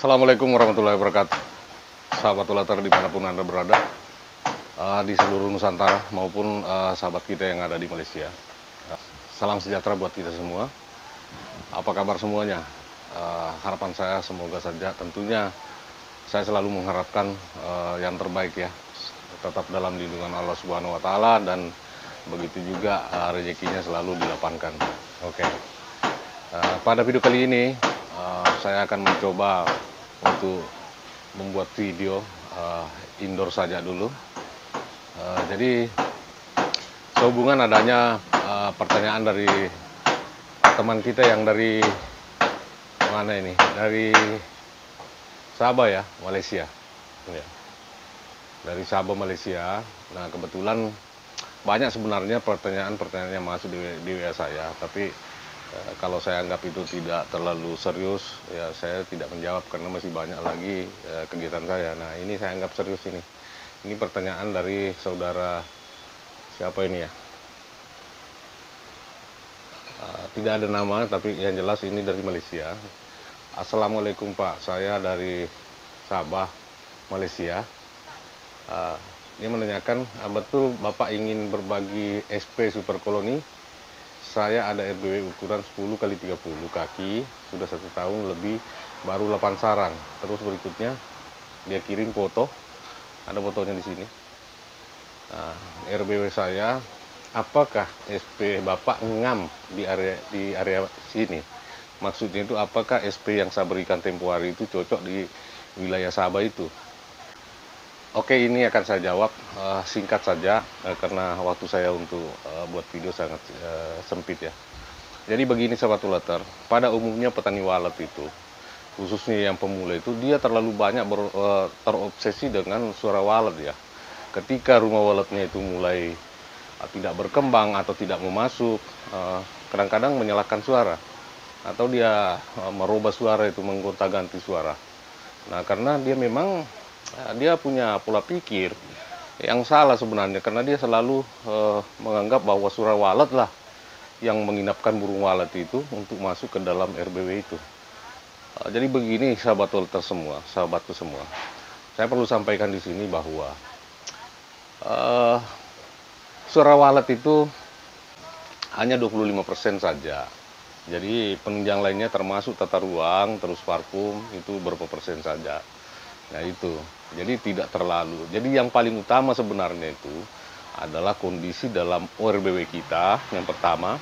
Assalamualaikum warahmatullahi wabarakatuh. Sahabat Ulatar dimanapun Anda berada, di seluruh Nusantara maupun sahabat kita yang ada di Malaysia. Salam sejahtera buat kita semua. Apa kabar semuanya? Harapan saya semoga saja, tentunya saya selalu mengharapkan yang terbaik ya. Tetap dalam lindungan Allah Subhanahu wa Ta'ala, dan begitu juga rezekinya selalu dilapangkan. Oke. Pada video kali ini saya akan mencoba untuk membuat video indoor saja dulu. Jadi sehubungan adanya pertanyaan dari teman kita yang dari mana ini, dari Sabah ya, Malaysia ya. Dari Sabah, Malaysia. Nah, kebetulan banyak sebenarnya pertanyaan-pertanyaan yang masuk di WA saya, tapi kalau saya anggap itu tidak terlalu serius, ya saya tidak menjawab karena masih banyak lagi kegiatan saya. Nah, ini saya anggap serius ini. Ini pertanyaan dari saudara siapa ini ya? Tidak ada nama, tapi yang jelas ini dari Malaysia. Assalamualaikum Pak, saya dari Sabah, Malaysia. Dia menanyakan, betul Bapak ingin berbagi SP Super Koloni? Saya ada RBW ukuran 10 x 30 kaki, sudah 1 tahun lebih, baru 8 sarang. Terus berikutnya dia kirim foto, ada fotonya di sini. RBW saya, apakah SP Bapak ngam di area sini? Maksudnya itu apakah SP yang saya berikan tempo hari itu cocok di wilayah Sabah itu? Oke, ini akan saya jawab singkat saja karena waktu saya untuk buat video sangat sempit ya. Jadi begini sahabat Ulatar, pada umumnya petani walet itu, khususnya yang pemula itu, dia terlalu banyak terobsesi dengan suara walet ya. Ketika rumah waletnya itu mulai tidak berkembang atau tidak mau masuk, kadang-kadang menyalakan suara atau dia merubah suara itu, menggonta-ganti suara. Nah, karena dia memang dia punya pola pikir yang salah sebenarnya, karena dia selalu menganggap bahwa suara walet lah yang menginapkan burung walet itu untuk masuk ke dalam RBW itu. Jadi begini sahabat Ulatar semua, sahabatku semua, saya perlu sampaikan di sini bahwa suara walet itu hanya 25% saja. Jadi penunjang lainnya termasuk tata ruang, terus parfum itu berapa persen saja. Nah itu, jadi tidak terlalu. Jadi yang paling utama sebenarnya itu adalah kondisi dalam ORBW kita. Yang pertama,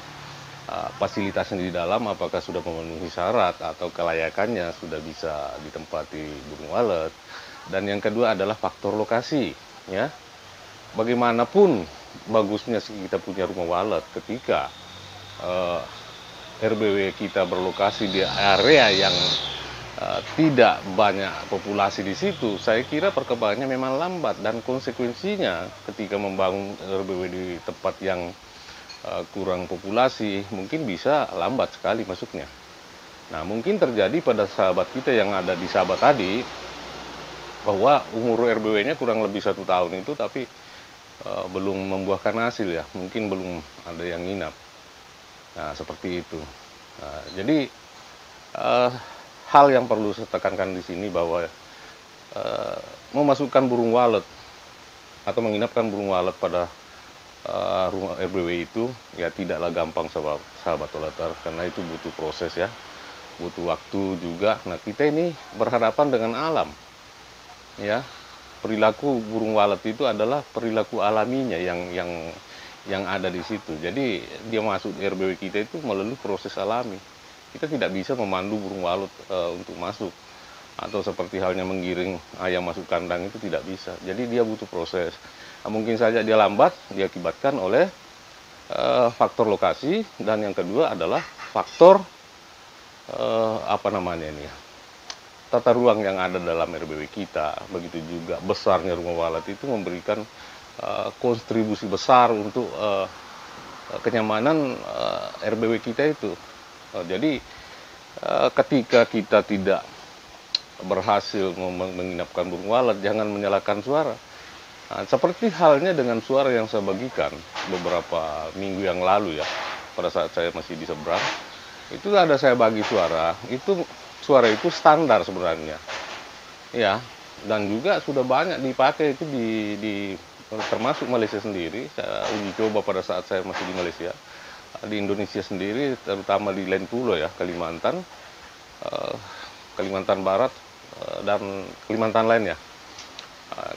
fasilitasnya di dalam apakah sudah memenuhi syarat atau kelayakannya sudah bisa ditempati burung walet. Dan yang kedua adalah faktor lokasi. Ya, bagaimanapun bagusnya kita punya rumah walet, ketika RBW kita berlokasi di area yang tidak banyak populasi di situ, saya kira perkembangannya memang lambat, dan konsekuensinya ketika membangun RBW di tempat yang kurang populasi mungkin bisa lambat sekali masuknya. Nah, mungkin terjadi pada sahabat kita yang ada di Sabah tadi, bahwa umur RBW-nya kurang lebih 1 tahun itu, tapi belum membuahkan hasil ya, mungkin belum ada yang nginap. Nah, seperti itu. Nah, jadi hal yang perlu saya tekankan di sini bahwa memasukkan burung walet atau menginapkan burung walet pada rumah RBW itu ya tidaklah gampang sahabat Ulatar, karena itu butuh proses ya, butuh waktu juga. Nah, kita ini berhadapan dengan alam ya. Perilaku burung walet itu adalah perilaku alaminya yang ada di situ. Jadi dia masuk di RBW kita itu melalui proses alami. Kita tidak bisa memandu burung walet untuk masuk, atau seperti halnya menggiring ayam masuk kandang, itu tidak bisa. Jadi dia butuh proses. Nah, mungkin saja dia lambat diakibatkan oleh faktor lokasi, dan yang kedua adalah faktor tata ruang yang ada dalam RBW kita. Begitu juga besarnya rumah walet itu memberikan kontribusi besar untuk kenyamanan RBW kita itu. Jadi ketika kita tidak berhasil menginapkan burung walet, jangan menyalakan suara. Nah, seperti halnya dengan suara yang saya bagikan beberapa minggu yang lalu ya, pada saat saya masih di seberang, itu ada saya bagi suara itu standar sebenarnya. Ya, dan juga sudah banyak dipakai itu termasuk Malaysia sendiri. Saya uji coba pada saat saya masih di Malaysia. Di Indonesia sendiri, terutama di Lentulo ya, Kalimantan, eh, Kalimantan Barat, dan Kalimantan lain ya.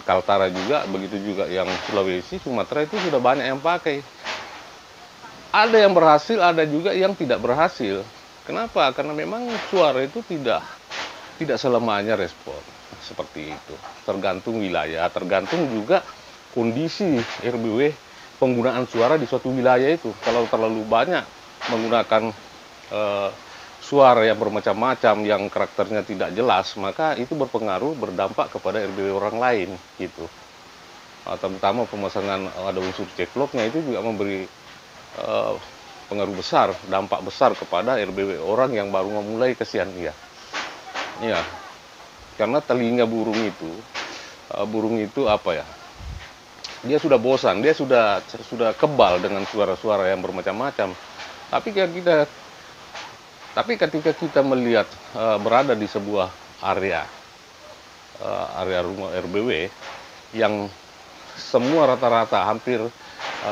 Kaltara juga, begitu juga yang Sulawesi, Sumatera itu sudah banyak yang pakai. Ada yang berhasil, ada juga yang tidak berhasil. Kenapa? Karena memang suara itu tidak selamanya respon seperti itu. Tergantung wilayah, tergantung juga kondisi RBW penggunaan suara di suatu wilayah itu. Kalau terlalu banyak menggunakan suara yang bermacam-macam yang karakternya tidak jelas, maka itu berpengaruh, berdampak kepada RBW orang lain gitu. Terutama pemasangan ada unsur cekloknya itu juga memberi pengaruh besar, dampak besar kepada RBW orang yang baru memulai, kesian dia. Ya, karena telinga burung itu apa ya? Dia sudah bosan, dia sudah kebal dengan suara-suara yang bermacam-macam. Tapi ketika kita melihat berada di sebuah area rumah RBW yang semua rata-rata hampir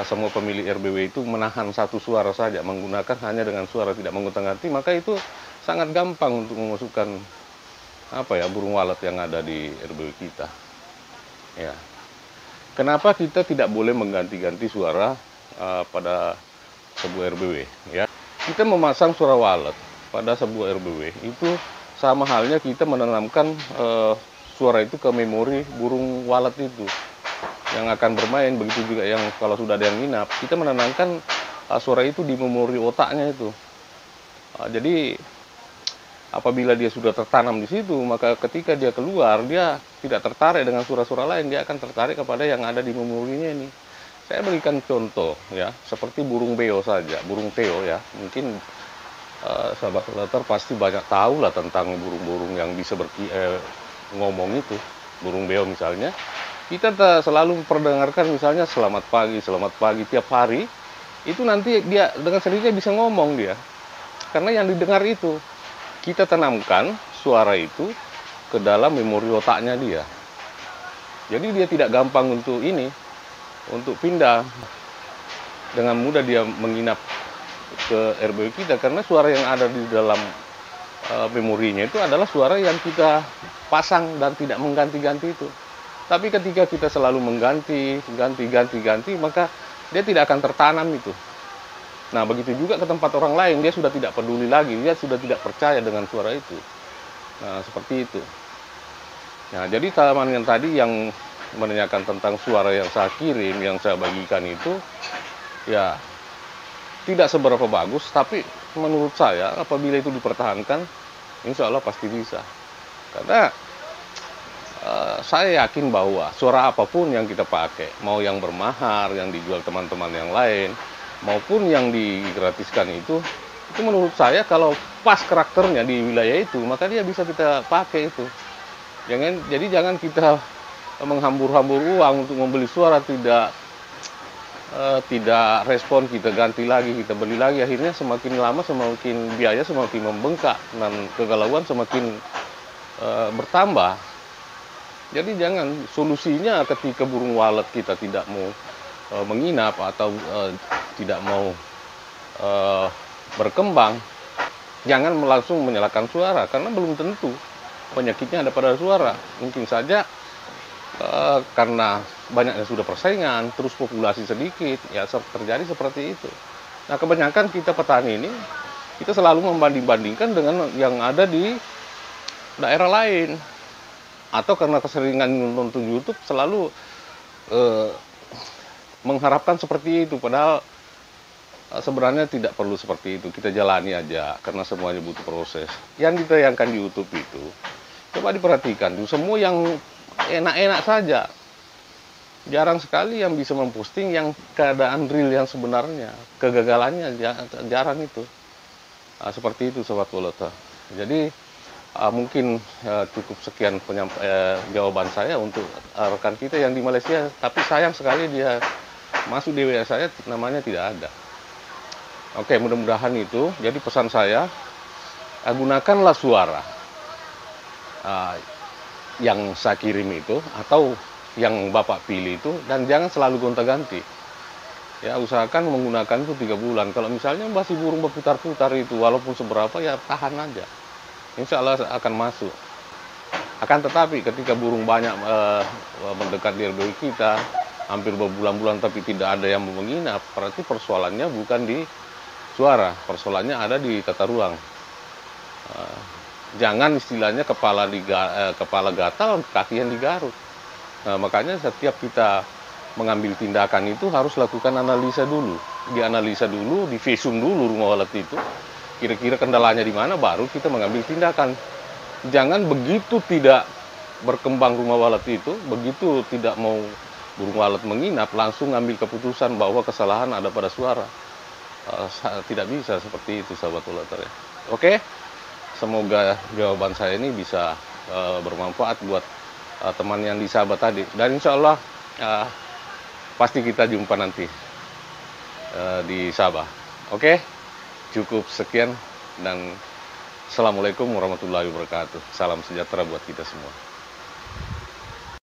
semua pemilik RBW itu menahan satu suara saja, menggunakan hanya dengan suara tidak mengontak-ganti, maka itu sangat gampang untuk memasukkan burung walet yang ada di RBW kita. Ya. Kenapa kita tidak boleh mengganti-ganti suara pada sebuah RBW? Ya, kita memasang suara walet pada sebuah RBW itu sama halnya kita menanamkan suara itu ke memori burung walet itu yang akan bermain. Begitu juga yang kalau sudah ada yang nginap, kita menanamkan suara itu di memori otaknya itu. Jadi apabila dia sudah tertanam di situ, maka ketika dia keluar, dia tidak tertarik dengan suara-suara lain, dia akan tertarik kepada yang ada di memorinya ini. Saya berikan contoh ya, seperti burung beo saja, burung teo ya. Mungkin sahabat latar pasti banyak tahu lah tentang burung-burung yang bisa ngomong itu. Burung beo misalnya, kita selalu memperdengarkan misalnya selamat pagi tiap hari, itu nanti dia dengan sendirinya bisa ngomong dia. Karena yang didengar itu, kita tanamkan suara itu ke dalam memori otaknya dia. Jadi dia tidak gampang untuk pindah. Dengan mudah dia menginap ke RBW kita, karena suara yang ada di dalam memorinya itu adalah suara yang kita pasang dan tidak mengganti-ganti itu. Tapi ketika kita selalu ganti, maka dia tidak akan tertanam itu. Nah, begitu juga ke tempat orang lain, dia sudah tidak peduli lagi, dia sudah tidak percaya dengan suara itu. Nah, seperti itu. Nah, jadi tanaman yang tadi yang menanyakan tentang suara yang saya kirim, yang saya bagikan itu, ya tidak seberapa bagus, tapi menurut saya apabila itu dipertahankan, insya Allah pasti bisa. Karena saya yakin bahwa suara apapun yang kita pakai, mau yang bermahar, yang dijual teman-teman yang lain, maupun yang digratiskan itu menurut saya kalau pas karakternya di wilayah itu, maka dia bisa kita pakai itu. Jadi jangan kita menghambur-hambur uang untuk membeli suara, tidak respon, kita ganti lagi, kita beli lagi, akhirnya semakin lama semakin biaya semakin membengkak dan kegalauan semakin bertambah. Jadi jangan, solusinya ketika burung walet kita tidak mau menginap atau tidak mau berkembang, jangan langsung menyalakan suara, karena belum tentu penyakitnya ada pada suara. Mungkin saja karena banyaknya sudah persaingan, terus populasi sedikit, ya terjadi seperti itu. Nah, kebanyakan kita petani ini, kita selalu membanding-bandingkan dengan yang ada di daerah lain. Atau karena keseringan nonton YouTube selalu mengharapkan seperti itu, padahal sebenarnya tidak perlu seperti itu. Kita jalani aja, karena semuanya butuh proses. Yang ditayangkan di YouTube itu, coba diperhatikan tuh, semua yang enak-enak saja. Jarang sekali yang bisa memposting yang keadaan real yang sebenarnya, kegagalannya jarang itu. Seperti itu Sobat Wolota. Jadi mungkin cukup sekian jawaban saya untuk rekan kita yang di Malaysia, tapi sayang sekali dia masuk di WA saya namanya tidak ada. Oke, mudah-mudahan itu. Jadi pesan saya, gunakanlah suara. yang saya kirim itu atau yang Bapak pilih itu, dan jangan selalu gonta-ganti. Ya, usahakan menggunakan itu 3 bulan. Kalau misalnya masih burung berputar-putar itu, walaupun seberapa, ya tahan aja. Insya Allah akan masuk. Akan tetapi ketika burung banyak mendekat di RBU kita, hampir berbulan-bulan tapi tidak ada yang menginap, berarti persoalannya bukan di suara, persoalannya ada di tata ruang. Jangan istilahnya kepala gatal, kaki yang digaruk. Nah, makanya setiap kita mengambil tindakan itu harus lakukan analisa dulu. Dianalisa dulu, di visum dulu rumah walet itu. Kira-kira kendalanya di mana, baru kita mengambil tindakan. Jangan begitu tidak berkembang rumah walet itu, begitu tidak mau burung walet menginap, langsung ambil keputusan bahwa kesalahan ada pada suara. Tidak bisa seperti itu, sahabat uleter ya. Oke, semoga jawaban saya ini bisa bermanfaat buat teman yang di Sabah tadi. Dan insya Allah pasti kita jumpa nanti di Sabah. Oke, cukup sekian dan Assalamualaikum warahmatullahi wabarakatuh. Salam sejahtera buat kita semua.